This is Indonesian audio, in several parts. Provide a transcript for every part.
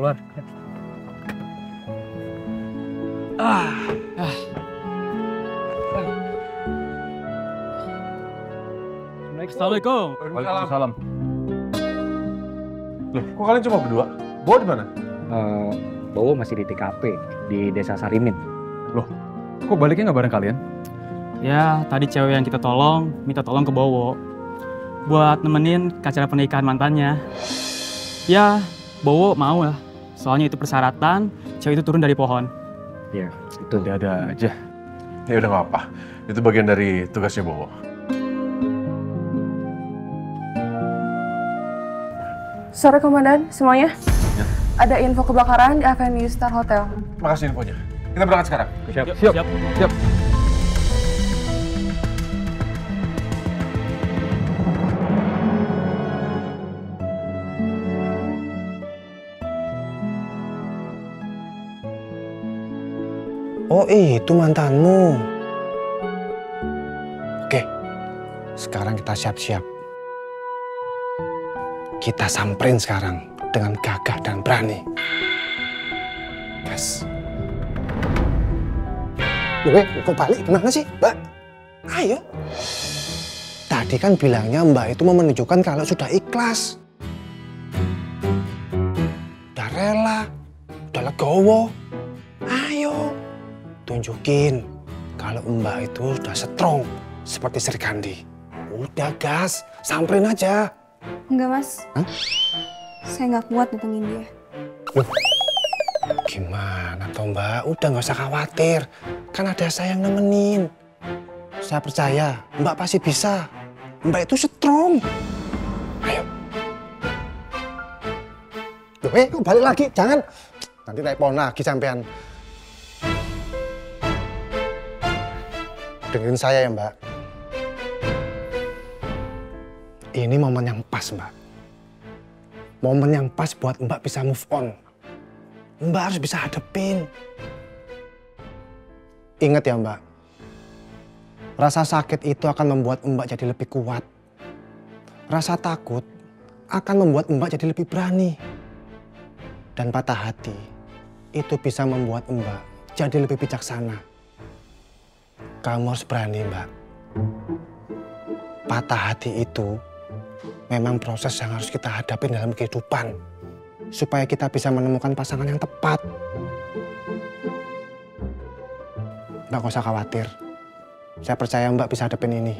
keluar. Assalamualaikum. Waalaikumsalam. Loh, kok kalian cuma berdua? Bowo di mana? Bowo masih di TKP di Desa Sarimin. Loh, kok baliknya nggak bareng kalian? Ya, tadi cewek yang kita tolong minta tolong ke Bowo buat nemenin ke acara pernikahan mantannya. Ya, Bowo mau lah. Soalnya itu persyaratan cewek itu turun dari pohon. Ya, itu. Ada aja. Ya udah nggak apa. Itu bagian dari tugasnya Bowo. Sore Komandan, semuanya. Ya. Ada info kebakaran di Avenue Star Hotel. Makasih infonya. Kita berangkat sekarang. Siap. Oh itu mantanmu. Oke, sekarang kita siap-siap. Kita samperin sekarang dengan gagah dan berani. Gas. Loh, kok balik? Gimana sih, Mbak? Ayo. Tadi kan bilangnya Mbak itu mau menunjukkan kalau sudah ikhlas. Udah rela, udah legowo. Ayo, tunjukin kalau Mbak itu sudah strong seperti Serikandi. Udah gas, samperin aja. Enggak, Mas. Hah? Saya nggak kuat datengin dia. Loh, gimana toh Mbak? Udah nggak usah khawatir. Kan ada saya yang nemenin. Saya percaya Mbak pasti bisa. Mbak itu strong. Ayo. Loh, kok balik lagi? Jangan. Nanti naik pohon lagi sampean. Dengerin saya ya Mbak. Ini momen yang pas Mbak. Momen yang pas buat Mbak bisa move on. Mbak harus bisa hadepin. Ingat ya Mbak, rasa sakit itu akan membuat Mbak jadi lebih kuat. Rasa takut akan membuat Mbak jadi lebih berani. Dan patah hati itu bisa membuat Mbak jadi lebih bijaksana. Kamu harus berani Mbak. Patah hati itu memang proses yang harus kita hadapi dalam kehidupan. Supaya kita bisa menemukan pasangan yang tepat. Mbak gak usah khawatir. Saya percaya Mbak bisa hadapin ini.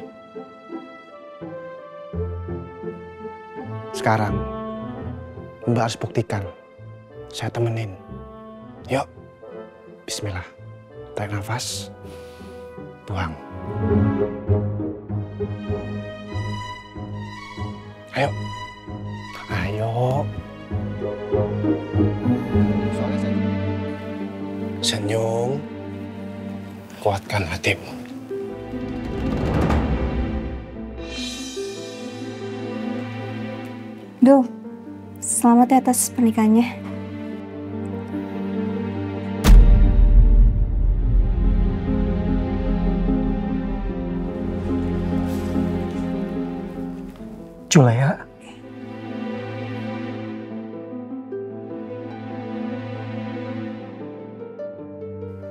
Sekarang, Mbak harus buktikan. Saya temenin. Yuk, bismillah. Tarik nafas. Buang. Ayo. Ayo. Senyum. Kuatkan hatimu. Duh, selamat ya atas pernikahannya. Juleha.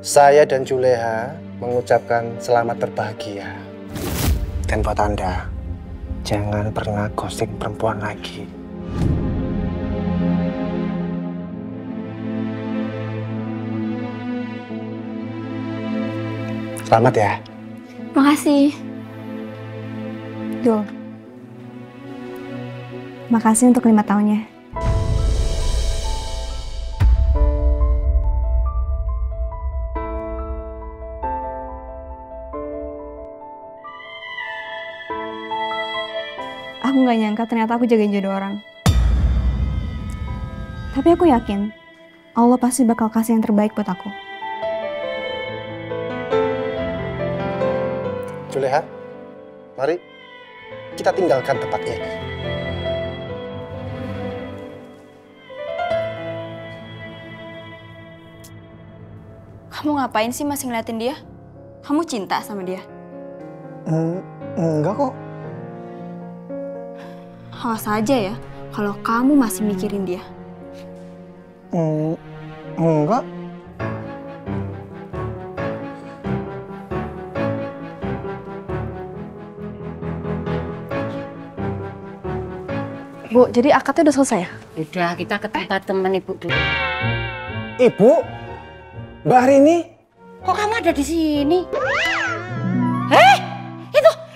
Saya dan Juleha mengucapkan selamat berbahagia. Dan buat Anda, jangan pernah ghosting perempuan lagi. Selamat ya. Makasih. Dul. Makasih untuk 5 tahunnya. Aku gak nyangka ternyata aku jagain jodoh orang. Tapi aku yakin Allah pasti bakal kasih yang terbaik buat aku. Juleha, mari kita tinggalkan tempat ini. Kamu ngapain sih masih ngeliatin dia? Kamu cinta sama dia? Enggak kok. Awas aja ya, kalau kamu masih mikirin dia. Enggak. Bu, jadi akadnya udah selesai ya? Udah, kita ke tempat teman ibu dulu. Ibu, Mbak Arini. Kok kamu ada di sini?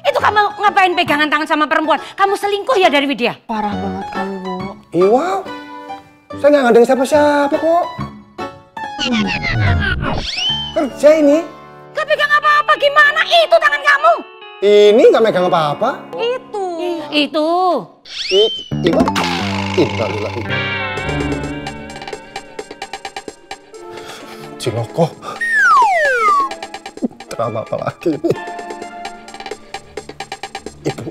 Itu kamu ngapain pegangan tangan sama perempuan? Kamu selingkuh ya dari Widya? Parah banget kamu, Bu. Iya, saya nggak ngadain siapa-siapa kok. Kerja ini. Gak pegang apa-apa, gimana? Itu tangan kamu. Ini nggak megang apa-apa. Itu. Ibu, innalillahi. Ciloko. Drama apa lagi ini? Ibu,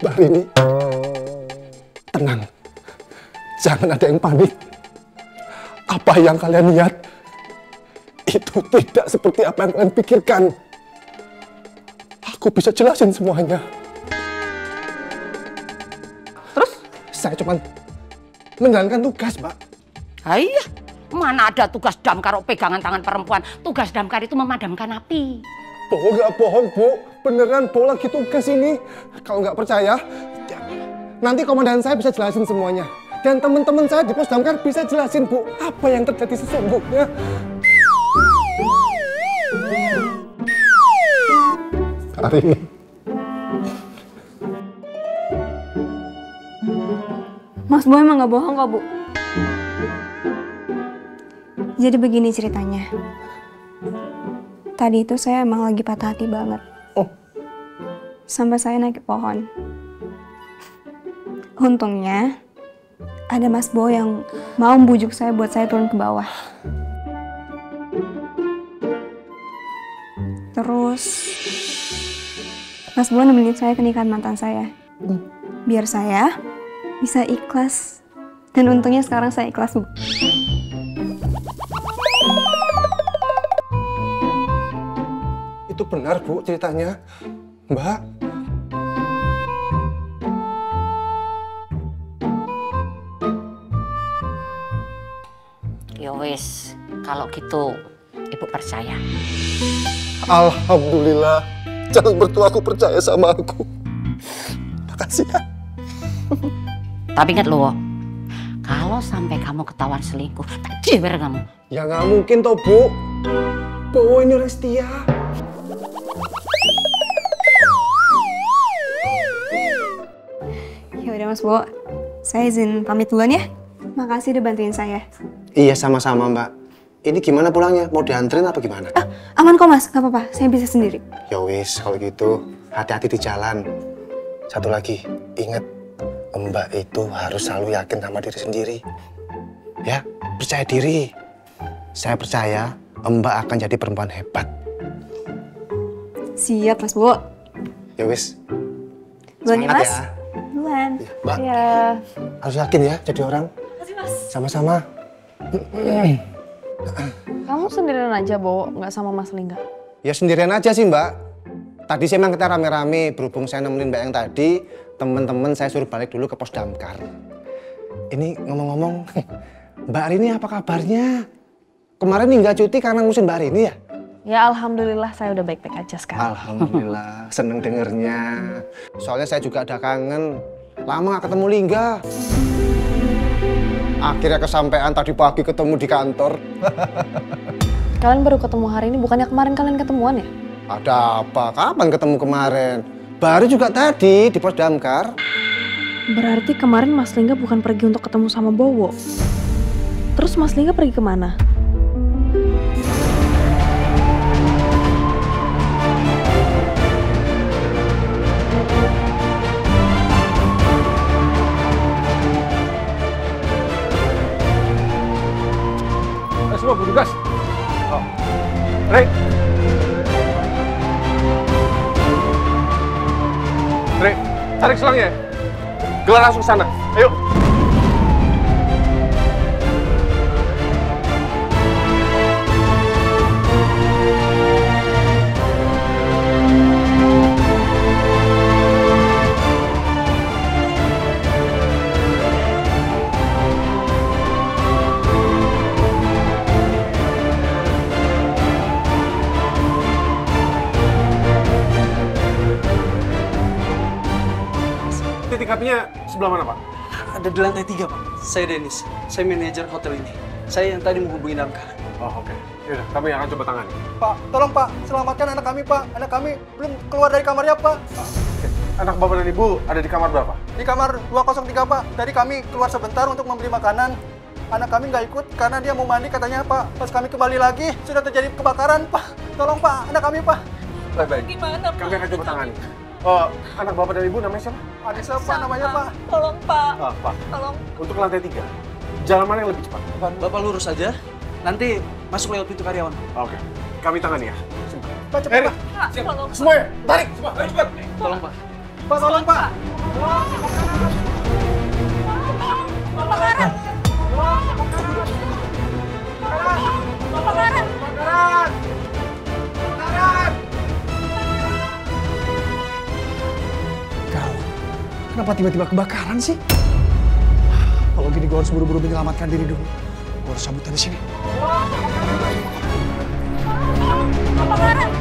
Mbak Rini, tenang. Jangan ada yang panik. Apa yang kalian lihat, itu tidak seperti apa yang kalian pikirkan. Aku bisa jelasin semuanya. Terus? Saya cuma menjalankan tugas, Mbak. Iya, mana ada tugas damkar pegangan tangan perempuan. Tugas damkar itu memadamkan api. Bohong nggak bohong, Bu. Beneran Bu lagi tugas ini. Kalau nggak percaya, nanti komandan saya bisa jelasin semuanya. Dan teman-teman saya di pos damkar bisa jelasin, Bu, apa yang terjadi sesungguhnya. Hari ini. Mas Boy emang gak bohong kok, Bu. Jadi begini ceritanya. Tadi itu saya emang lagi patah hati banget. Oh. Sampai saya naik ke pohon. Untungnya ada Mas Boy yang mau membujuk saya buat saya turun ke bawah. Terus Mas Boy nemenin saya ke nikahan mantan saya. Biar saya bisa ikhlas. Dan untungnya sekarang saya ikhlas, Bu. Itu benar, Bu, ceritanya. Mbak. Ya wis, kalau gitu ibu percaya. Alhamdulillah. Jangan bertua aku percaya sama aku. Makasih ya. Tapi ingat loh, kalau sampai kamu ketahuan selingkuh, tak jewer kamu. Ya nggak mungkin toh, Bu. Bu, ini Restia. Ya udah Mas Bo, saya izin pamit duluan ya. Makasih udah bantuin saya. Iya, sama-sama, Mbak. Ini gimana pulangnya? Mau dianterin apa gimana? Aman kok Mas, gak apa-apa. Saya bisa sendiri. Ya wis, kalau gitu hati-hati di jalan. Satu lagi, ingat, Mbak itu harus selalu yakin sama diri sendiri. Ya, percaya diri. Saya percaya Mbak akan jadi perempuan hebat. Siap Mas Bo. Ya wis. Duluan ya Mas. Ya. Duluan. Ya, Mbak, Ya, harus yakin ya jadi orang. Makasih Mas. Sama-sama. kamu sendirian aja, Bo, nggak sama Mas Lingga. Ya sendirian aja sih, Mbak. Tadi sih memang kita rame-rame, berhubung saya nemenin Mbak yang tadi, teman-teman saya suruh balik dulu ke pos damkar. Ini ngomong-ngomong, Mbak Arini apa kabarnya? Kemarin nih nggak cuti karena ngurusin Mbak Arini ya? Ya, alhamdulillah saya udah baik-baik aja sekarang. Alhamdulillah, seneng dengernya. Soalnya saya juga ada kangen, lama gak ketemu Lingga. Akhirnya kesampaian tadi pagi ketemu di kantor. Kalian baru ketemu hari ini, bukannya kemarin kalian ketemuan ya? Ada apa? Kapan ketemu kemarin? Baru juga tadi di pos damkar. Berarti kemarin Mas Lingga bukan pergi untuk ketemu sama Bowo. Terus Mas Lingga pergi kemana? Semua bertugas. Oh. Rek. Rek, tarik selangnya. Gelar langsung ke sana. Ayo. lantai tingkatnya sebelah mana, Pak? Ada di lantai 3, Pak. Saya Dennis. Saya manajer hotel ini. Saya yang tadi menghubungi Damkar. Oh, oke. Yaudah, kami akan coba tangani. Pak, tolong Pak, selamatkan anak kami Pak. Anak kami belum keluar dari kamarnya Pak. Oke. Anak Bapak dan Ibu ada di kamar berapa? Di kamar 203 Pak. Tadi kami keluar sebentar untuk membeli makanan. Anak kami nggak ikut karena dia mau mandi katanya Pak. Pas kami kembali lagi sudah terjadi kebakaran Pak. Tolong Pak, anak kami Pak. Baik. Gimana, Pak? Kami akan coba tangani. Oh, anak Bapak dan Ibu namanya siapa? Anissa Pak namanya Pak. Tolong, Pak. Pak. Tolong. Untuk lantai 3, jalan mana yang lebih cepat? Bapak lurus aja. Nanti masuk lewat pintu karyawan. Oke. Kami tangani ya. Pak cepat Pak. Pak, tolong. Semua ya, tarik semua. Ayo cepat. Tolong, Pak. Pak tolong Pak. Kebakaran. Kebakaran. Gawat. Kenapa tiba-tiba kebakaran sih? Kalau gini gue harus buru-buru menyelamatkan diri dulu. Gue harus cabut dari sini. Kebakaran.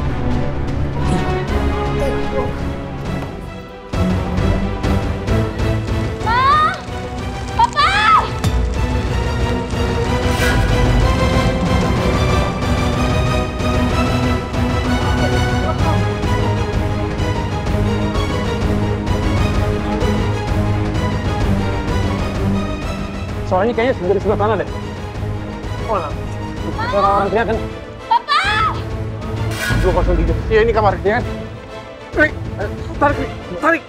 Soalnya kayaknya dari sebelah sana deh. Oh, nah. Orang teriak kan? Bapak! 203. Iya, ini kamar. Iya kan? Rik, tarik, Rik. Tarik.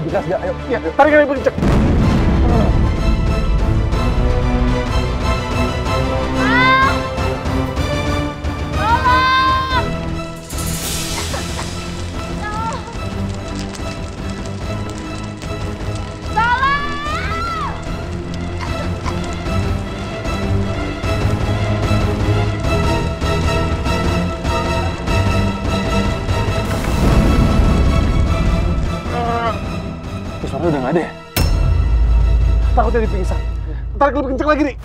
Jelas gak? Ayo. Iya, tarik yang lebih kencang. Suaranya udah gak ada ya? Takutnya dipingsan. Tarik lebih kencang lagi, Rik.